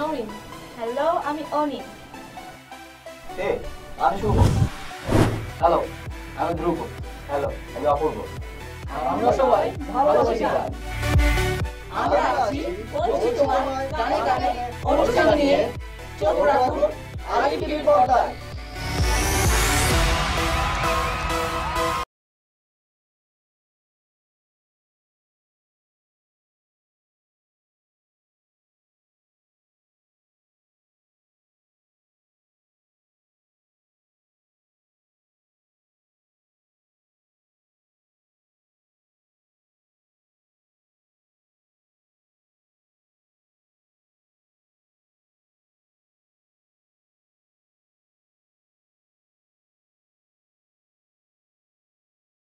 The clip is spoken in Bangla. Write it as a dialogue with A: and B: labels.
A: নবীন। হ্যালো, আমি অনিক।
B: আমি শুভ। হ্যালো, আমি ধ্রুব। হ্যালো, আমি অপূর্ব।
C: আমরা সবাই ভালোবাসি গান। আমরা আছি বলছি তোমার গানে গানে অনুষ্ঠান নিয়ে। চোখ রাখুন আলিটিভির পর্দায়।